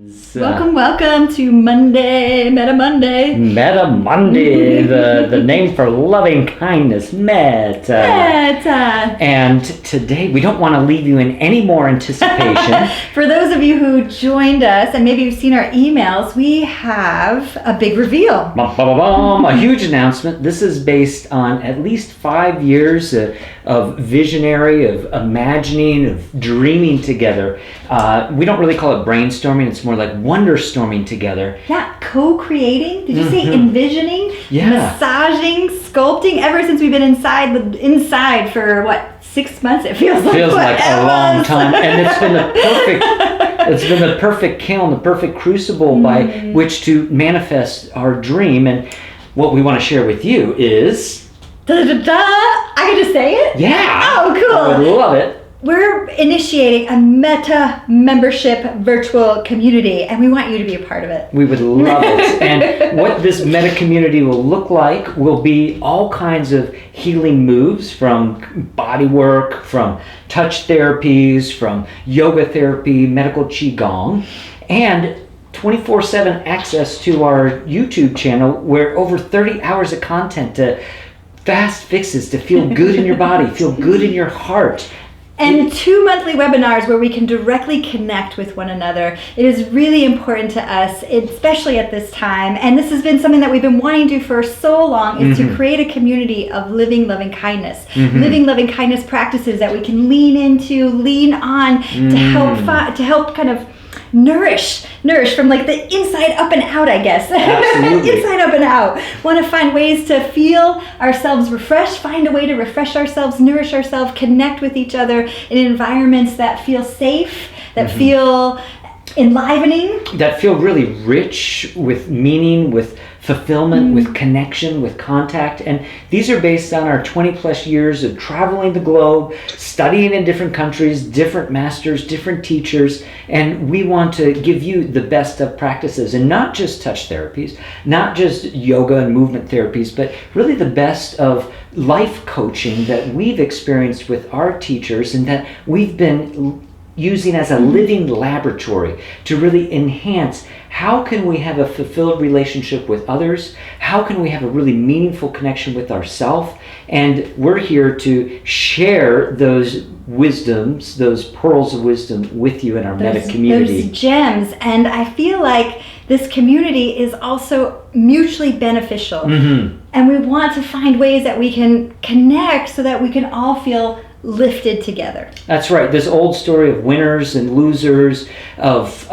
Welcome to Metta Monday. Metta Monday, the name for loving kindness, Metta. And today we don't want to leave you in any more anticipation. For those of you who joined us, and maybe you've seen our emails, we have a big reveal. A huge announcement. This is based on at least 5 years of visionary, of imagining, of dreaming together. We don't really call it brainstorming. It's more like wonderstorming together. Yeah, co-creating. Did you say envisioning? Yeah. Massaging, sculpting. Ever since we've been inside for what, 6 months? It feels like a long time, and it's been the perfect kiln, the perfect crucible by which to manifest our dream. And what we want to share with you is I can just say it? Yeah. Oh, cool. I would love it. We're initiating a Metta membership virtual community, and we want you to be a part of it. We would love it. And what this Metta community will look like will be all kinds of healing moves, from body work, from touch therapies, from yoga therapy, medical qigong, and 24/7 access to our YouTube channel, where over 30 hours of content to fast fixes to feel good in your body, feel good in your heart. And 2 monthly webinars where we can directly connect with one another. It is really important to us, especially at this time. And this has been something that we've been wanting to do for so long, is to create a community of living loving kindness. Living loving kindness practices that we can lean into, lean on to help kind of nourish from like the inside up and out, I guess. Absolutely. Inside up and out. Want to find ways to feel ourselves refreshed, find a way to refresh ourselves, nourish ourselves, connect with each other in environments that feel safe, that feel enlivening, that feel really rich with meaning, with fulfillment, with connection, with contact. And these are based on our 20 plus years of traveling the globe, studying in different countries, different masters, different teachers. And we want to give you the best of practices, and not just touch therapies, not just yoga and movement therapies, but really the best of life coaching that we've experienced with our teachers, and that we've been using as a living laboratory to really enhance how can we have a fulfilled relationship with others, how can we have a really meaningful connection with ourselves. And we're here to share those wisdoms, those pearls of wisdom with you in our Metta community. Those gems. And I feel like this community is also mutually beneficial. And we want to find ways that we can connect so that we can all feel lifted together. That's right. This old story of winners and losers, of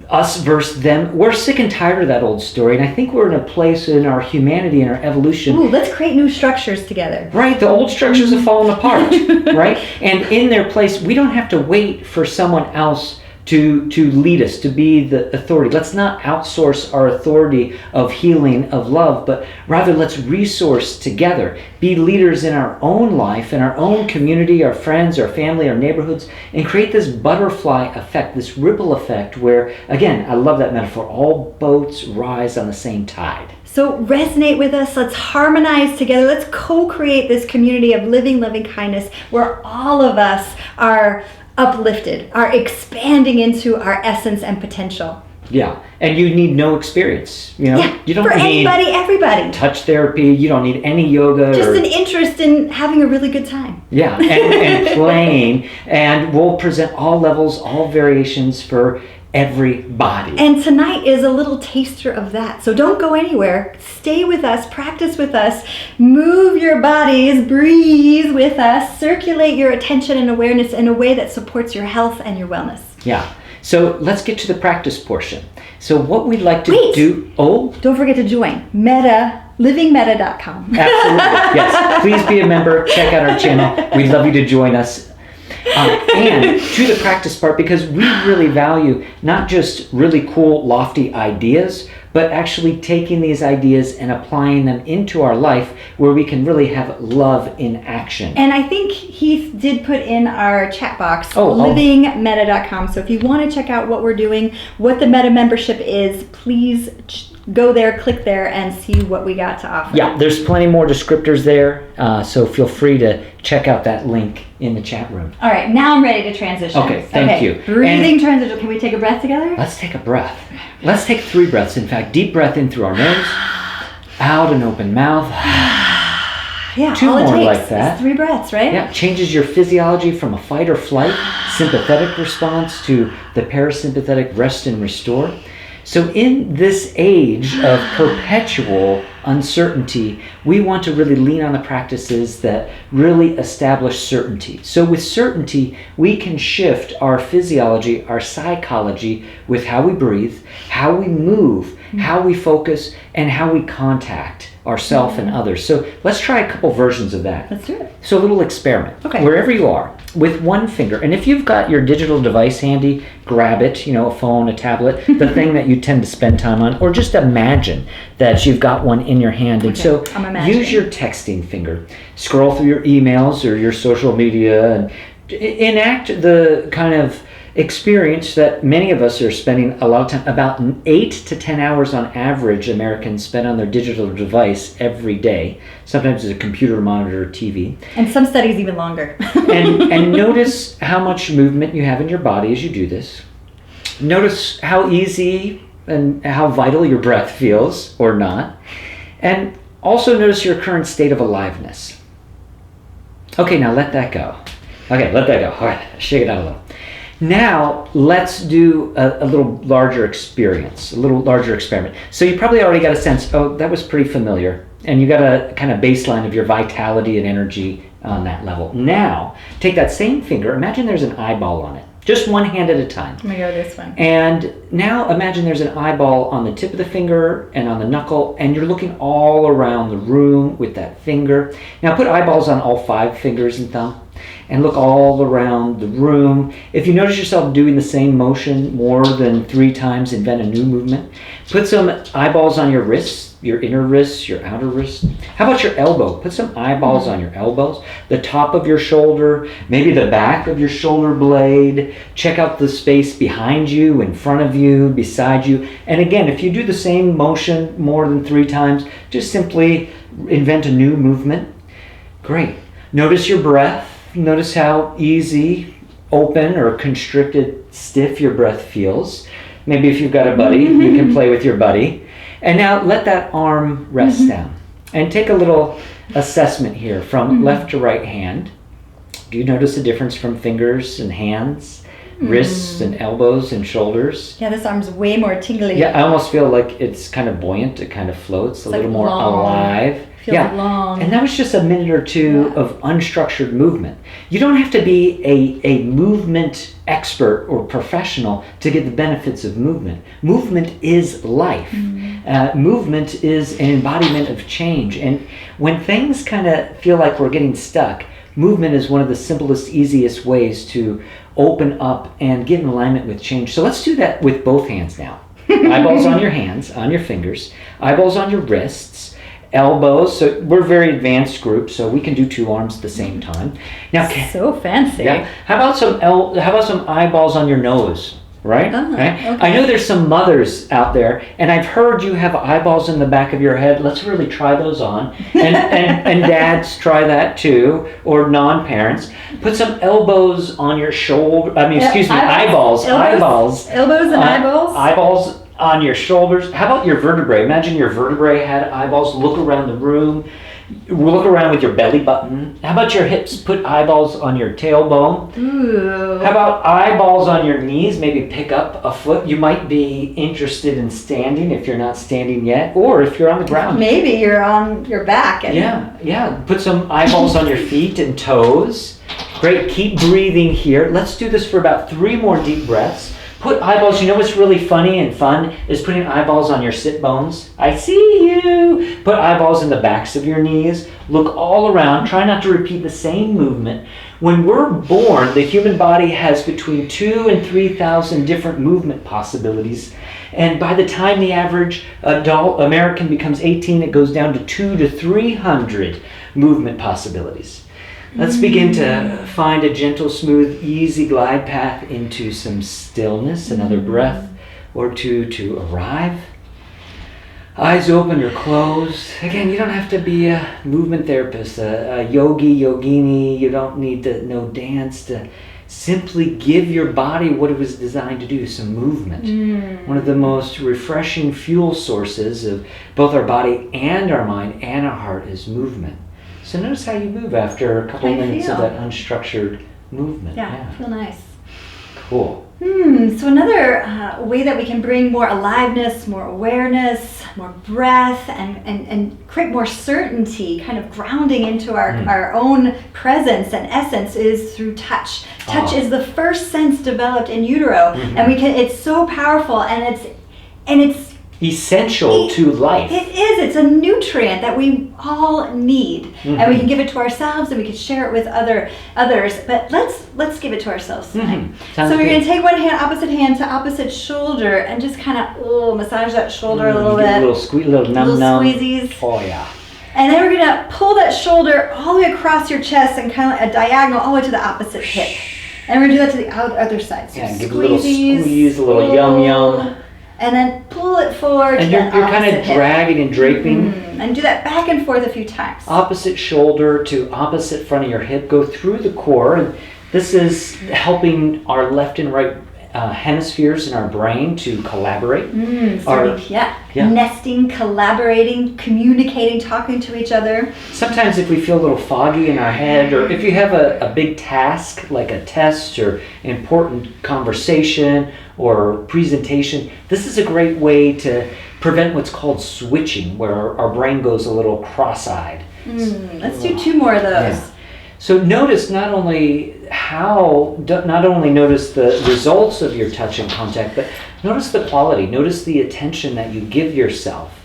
us versus them. We're sick and tired of that old story, and I think we're in a place in our humanity and our evolution. Ooh, let's create new structures together. Right, the old structures have fallen apart, right? And in their place, we don't have to wait for someone else to lead us, to be the authority. Let's not outsource our authority of healing, of love, but rather let's resource together, be leaders in our own life, in our own community, our friends, our family, our neighborhoods, and create this butterfly effect, this ripple effect where, again, I love that metaphor, all boats rise on the same tide. So resonate with us. Let's harmonize together. Let's co-create this community of living, loving kindness where all of us are uplifted, are expanding into our essence and potential. Yeah, and you need no experience. You don't for need anybody, everybody. Touch therapy. You don't need any yoga. Just an interest in having a really good time. Yeah, and playing. And we'll present all levels, all variations for everybody. And tonight is a little taster of that. So don't go anywhere. Stay with us, practice with us, move your bodies, breathe with us, circulate your attention and awareness in a way that supports your health and your wellness. Yeah. So let's get to the practice portion. So what we'd like to do... Oh? Don't forget to join livingmetta.com. Absolutely. Yes. Please be a member. Check out our channel. We'd love you to join us. And to the practice part, because we really value not just really cool, lofty ideas, but actually taking these ideas and applying them into our life where we can really have love in action. And I think Heath did put in our chat box, livingmetta.com. So if you want to check out what we're doing, what the Metta membership is, please go there, click there, and see what we got to offer. Yeah, there's plenty more descriptors there, so feel free to check out that link in the chat room. All right, now I'm ready to transition. Okay, thank you. Breathing transition. Can we take a breath together? Let's take a breath. Let's take 3 breaths. In fact, deep breath in through our nose, out an open mouth. Yeah, 2 all it more takes like that. is 3 breaths, right? Yeah, changes your physiology from a fight or flight, sympathetic response to the parasympathetic rest and restore. So in this age of perpetual uncertainty, we want to really lean on the practices that really establish certainty. So with certainty, we can shift our physiology, our psychology with how we breathe, how we move, how we focus, and how we contact ourselves and others. So let's try a couple versions of that. Let's do it. So a little experiment. Okay. Wherever you are, with one finger, and if you've got your digital device handy, grab it, a phone, a tablet, the thing that you tend to spend time on, or just imagine that you've got one in your hand. And so use your texting finger. Scroll through your emails or your social media and enact the kind of experience that many of us are spending a lot of time, about 8 to 10 hours on average, Americans spend on their digital device every day. Sometimes it's a computer, monitor, or TV. And some studies even longer. and notice how much movement you have in your body as you do this. Notice how easy and how vital your breath feels or not. And also notice your current state of aliveness. Okay, now let that go. Okay, let that go. All right, shake it out a little. Now, let's do a little larger experience, a little larger experiment. So you probably already got a sense, that was pretty familiar. And you got a kind of baseline of your vitality and energy on that level. Now, take that same finger, imagine there's an eyeball on it. Just one hand at a time. I'm going to go this one. And now imagine there's an eyeball on the tip of the finger and on the knuckle, and you're looking all around the room with that finger. Now put eyeballs on all 5 fingers and thumb, and look all around the room. If you notice yourself doing the same motion more than 3 times, invent a new movement. Put some eyeballs on your wrists, your inner wrists, your outer wrists. How about your elbow? Put some eyeballs on your elbows, the top of your shoulder, maybe the back of your shoulder blade. Check out the space behind you, in front of you, beside you. And again, if you do the same motion more than 3 times, just simply invent a new movement. Great. Notice your breath. Notice how easy, open, or constricted, stiff your breath feels. Maybe if you've got a buddy, you can play with your buddy. And now let that arm rest down. And take a little assessment here from left to right hand. Do you notice a difference from fingers and hands, wrists and elbows and shoulders? Yeah, this arm's way more tingly. Yeah, I almost feel like it's kind of buoyant. It kind of floats, it's a little more alive. Feels long. And that was just a minute or 2 of unstructured movement. You don't have to be a movement expert or professional to get the benefits of movement. Movement is life. Movement is an embodiment of change. And when things kind of feel like we're getting stuck, movement is one of the simplest, easiest ways to open up and get in alignment with change. So let's do that with both hands now. Eyeballs on your hands, on your fingers, eyeballs on your wrists, elbows. So we're a very advanced group, so we can do 2 arms at the same time. Now, so fancy. Yeah. How about some eyeballs on your nose? Right? Right? Okay. I know there's some mothers out there, and I've heard you have eyeballs in the back of your head. Let's really try those on. And dads, try that too, or non-parents. Put some elbows on your shoulder. Eyeballs. Elbows and eyeballs? Eyeballs on your shoulders. How about your vertebrae? Imagine your vertebrae had eyeballs. Look around the room. Look around with your belly button. How about your hips? Put eyeballs on your tailbone. Ooh. How about eyeballs on your knees? Maybe pick up a foot. You might be interested in standing if you're not standing yet, or if you're on the ground. Maybe you're on your back. Yeah. Put some eyeballs on your feet and toes. Great. Keep breathing here. Let's do this for about 3 more deep breaths. Put eyeballs, you know what's really funny and fun is putting eyeballs on your sit bones. I see you. Put eyeballs in the backs of your knees. Look all around. Try not to repeat the same movement. When we're born, the human body has between 2,000 and 3,000 different movement possibilities. And by the time the average adult American becomes 18, it goes down to 200 to 300 movement possibilities. Let's begin to find a gentle, smooth, easy glide path into some stillness, another breath or 2 to arrive. Eyes open or closed. Again, you don't have to be a movement therapist, a yogi, yogini. You don't need to know dance to simply give your body what it was designed to do, some movement. One of the most refreshing fuel sources of both our body and our mind and our heart is movement. So notice how you move after a couple of minutes of that unstructured movement. Yeah, feel nice. Cool. So another way that we can bring more aliveness, more awareness, more breath, and create more certainty, kind of grounding into our own presence and essence, is through touch. Touch is the first sense developed in utero, and it's so powerful, and it's essential to life. It is. It's a nutrient that we all need, and we can give it to ourselves, and we can share it with others. But let's give it to ourselves tonight. So we're going to take one hand, opposite hand to opposite shoulder, and just kind of massage that shoulder a little bit. Little squeezies. Oh yeah. And then we're going to pull that shoulder all the way across your chest and kind of like a diagonal all the way to the opposite hip. And we're going to do that to the other side. So give a little squeeze, a little yum. And then pull it forward. And you're kind of dragging and draping. And do that back and forth a few times. Opposite shoulder to opposite front of your hip. Go through the core. And this is helping our left and right hemispheres in our brain to collaborate. Nesting, collaborating, communicating, talking to each other. Sometimes if we feel a little foggy in our head, or if you have a big task like a test or important conversation or presentation, this is a great way to prevent what's called switching, where our brain goes a little cross-eyed. Let's do 2 more of those. Yeah. So notice not only notice the results of your touch and contact, but notice the quality, notice the attention that you give yourself.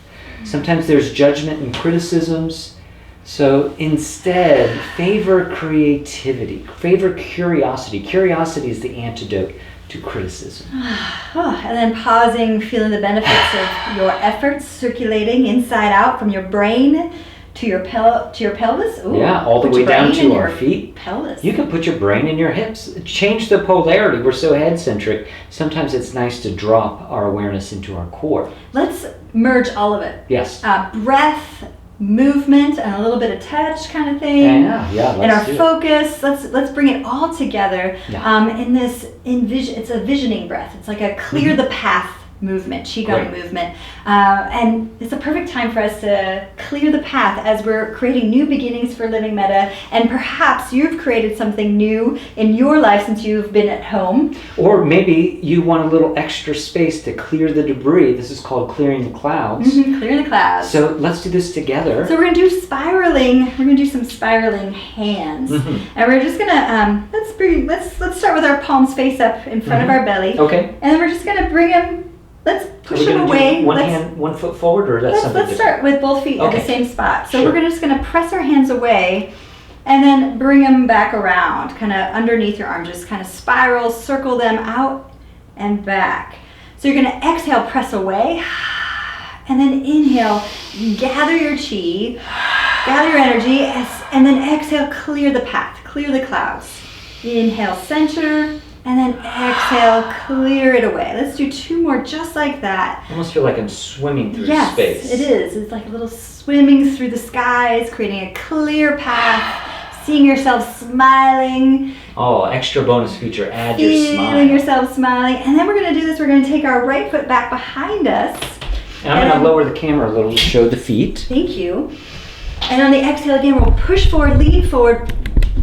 Sometimes there's judgment and criticisms. So instead, favor creativity, favor curiosity. Curiosity is the antidote to criticism. And then pausing, feeling the benefits of your efforts circulating inside out from your brain to your pelvis. Ooh, all the way down to our feet. Pelvis. You can put your brain in your hips. Change the polarity. We're so head-centric. Sometimes it's nice to drop our awareness into our core. Let's merge all of it. Yes. Breath, movement, and a little bit of touch kind of thing. And our focus. Let's bring it all together. In this it's a visioning breath. It's like a clear the path movement, qigong movement, and it's a perfect time for us to clear the path as we're creating new beginnings for Living Metta. And perhaps you've created something new in your life since you've been at home, or maybe you want a little extra space to clear the debris. This is called clearing the clouds. Clearing the clouds. So let's do this together. So we're gonna do spiraling. We're gonna do some spiraling hands, and we're just gonna let's start with our palms face up in front of our belly. Okay. And then we're just gonna bring them. Let's push them away. One foot forward, or that's something Let's start with both feet at the same spot. So Sure. we're just going to press our hands away and then bring them back around, kind of underneath your arm. Just kind of spiral, circle them out and back. So you're going to exhale, press away, and then inhale, gather your chi, gather your energy, and then exhale, clear the path, clear the clouds. Inhale, center. And then exhale, clear it away. Let's do 2 more just like that. I almost feel like I'm swimming through space. Yes, it is. It's like a little swimming through the skies, creating a clear path, seeing yourself smiling. Oh, extra bonus feature, add your smile. Feeling yourself smiling. And then we're going to do this. We're going to take our right foot back behind us. And I'm going to lower the camera a little to show the feet. Thank you. And on the exhale again, we'll push forward, lean forward,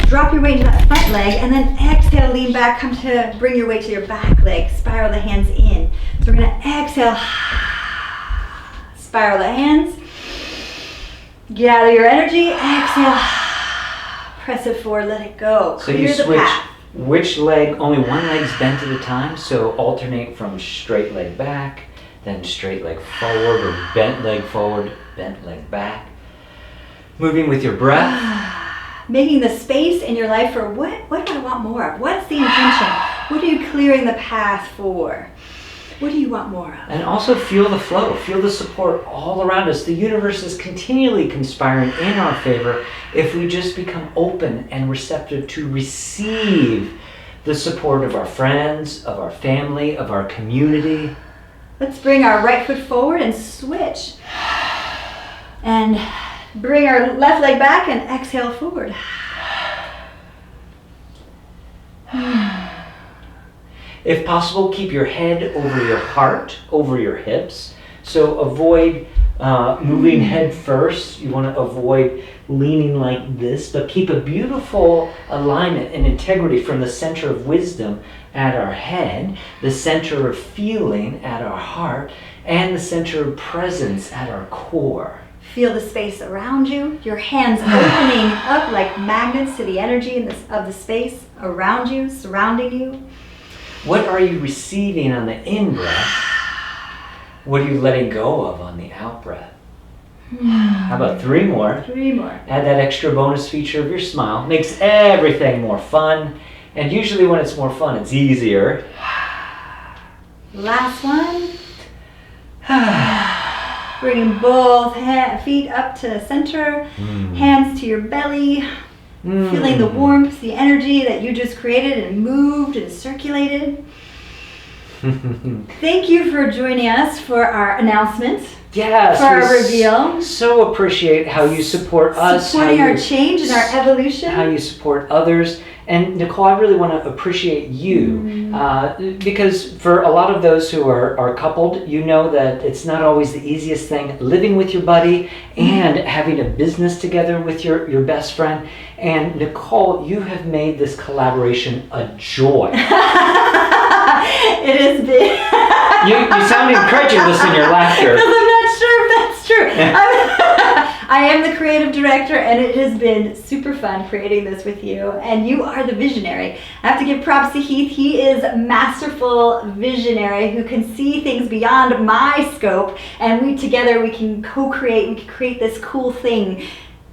drop your weight into that front leg, and then exhale, lean back, come to bring your weight to your back leg, spiral the hands in. So we're gonna exhale, spiral the hands, gather your energy, exhale, press it forward, let it go. So you switch which leg, only one leg's bent at a time, so alternate from straight leg back, then straight leg forward, or bent leg forward, bent leg back. Moving with your breath. Making the space in your life for what do I want more of? What's the intention? What are you clearing the path for? What do you want more of? And also feel the flow, feel the support all around us. The universe is continually conspiring in our favor if we just become open and receptive to receive the support of our friends, of our family, of our community. Let's bring our right foot forward and switch. And bring our left leg back and exhale forward. If possible, keep your head over your heart, over your hips. So avoid moving head first. You want to avoid leaning like this, but keep a beautiful alignment and integrity from the center of wisdom at our head, the center of feeling at our heart, and the center of presence at our core. Feel the space around you, your hands opening up like magnets to the energy of the space around you, surrounding you. What are you receiving on the in-breath? What are you letting go of on the out-breath? How about 3 more? 3 more. Add that extra bonus feature of your smile. Makes everything more fun. And usually when it's more fun, it's easier. Last one. Bringing both feet up to the center, hands to your belly. Feeling the warmth, the energy that you just created and moved and circulated. Thank you for joining us for our announcement. Yes, for our reveal. So appreciate how you support us. Supporting our change and our evolution. How you support others. And Nicole, I really want to appreciate you because for a lot of those who are coupled, you know that it's not always the easiest thing living with your buddy and having a business together with your best friend. And Nicole, you have made this collaboration a joy. It has been. You sound incredulous in your laughter. Because I'm not sure if that's true. I am the creative director, and it has been super fun creating this with you. And you are the visionary. I have to give props to Heath. He is a masterful visionary who can see things beyond my scope. And we can co-create. We can create this cool thing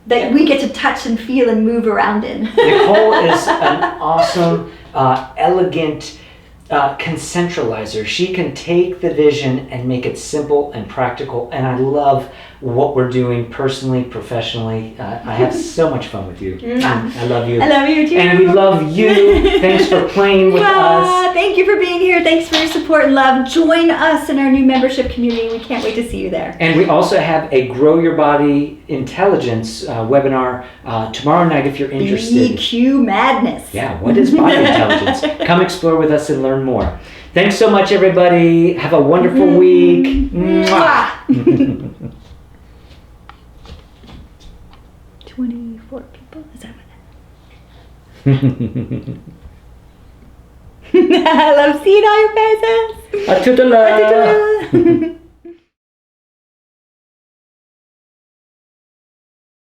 that we get to touch and feel and move around in. Nicole is an awesome, elegant concentralizer. She can take the vision and make it simple and practical, and I love what we're doing personally, professionally. I have so much fun with you. I love you. I love you too. And we love you. Thanks for playing with us. Thank you for being here. Thanks for your support and love. Join us in our new membership community. We can't wait to see you there. And we also have a Grow Your Body Intelligence webinar tomorrow night if you're interested. EQ Madness. Yeah, what is body intelligence? Come explore with us and learn more. Thanks so much, everybody. Have a wonderful week. Mwah. 24 people? Is that what I love seeing all your faces. A toodaloo.